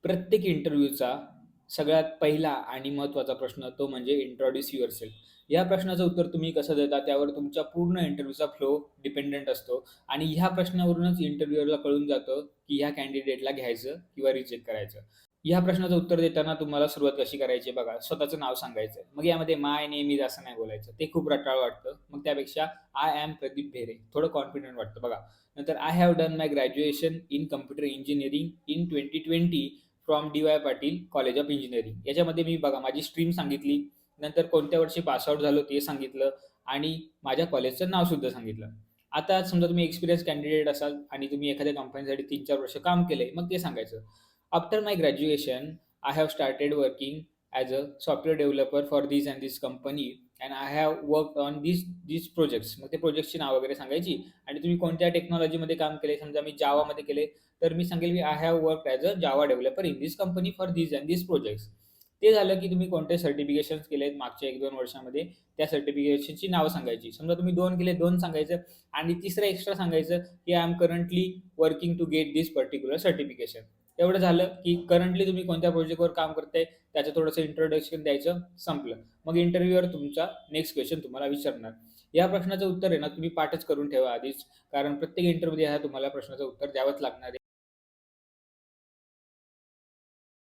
प्रत्येक इंटरव्ह्यूचा सगळ्यात पहिला आणि महत्त्वाचा प्रश्न तो म्हणजे इंट्रोड्यूस युअरसेल्फ. या प्रश्नाचं उत्तर तुम्ही कसं देता त्यावर तुमच्या पूर्ण इंटरव्ह्यूचा फ्लो डिपेंडंट असतो आणि ह्या प्रश्नावरूनच इंटरव्ह्यूअरला कळून जातं, की ह्या कॅन्डिडेटला घ्यायचं किंवा रिजेक्ट करायचं. ह्या प्रश्नाचं उत्तर देताना तुम्हाला सुरुवात कशी करायची बघा, स्वतःचं नाव सांगायचं. मग यामध्ये माय नेम इज असं नाही बोलायचं. ते खूप रटाळ वाटतं. मग त्यापेक्षा आय एम प्रदीप भेरे थोडं कॉन्फिडंट वाटतं बघा. नंतर I have done my graduation in computer engineering in 2020 from DY. Patil college of engineering. याच्यामध्ये मी बघा माझी स्ट्रीम सांगितली, नंतर कोणत्या वर्षी पास आउट झालो ते सांगितलं आणि माझ्या कॉलेजचं नावसुद्धा सांगितलं. आता समजा तुम्ही एक्सपिरियन्स कॅन्डिडेट असाल आणि तुम्ही एखाद्या कंपनीसाठी 3-4 वर्ष काम केलंय, मग ते सांगायचं. After my graduation, I have started working as a software developer for this and this company and I have worked on this projects. मग ते प्रोजेक्टची नाव वगैरे सांगायची आणि तुम्ही कोणत्या टेक्नॉलॉजीमध्ये काम केलंय, समजा मी जावामध्ये केले, तर मी सांगेल की I have work as a Java developer in this company for this and this projects. ते झालं की तुम्ही कोणते सर्टिफिकेशन्स केलेत मागच्या 1-2 वर्षामध्ये, त्या सर्टिफिकेशनची नावं सांगायची. समजा तुम्ही 2 केले, 2 सांगायचं आणि तिसरं एक्स्ट्रा सांगायचं की I am currently working to get this particular certification. एवढं झालं की करंटली तुम्ही कोणत्या प्रोजेक्टवर काम करताय, त्याचं थोडंसं इंट्रोडक्शन द्यायचं, संपलं. मग इंटरव्ह्यूअर तुमचा नेक्स्ट क्वेशन तुम्हाला विचारणार. या प्रश्नाचं उत्तर आहे ना तुम्ही पाठच करून ठेवा आधीच, कारण प्रत्येक इंटरव्ह्यूमध्ये ह्या तुम्हाला प्रश्नाचं उत्तर द्यावंच लागणार आहे.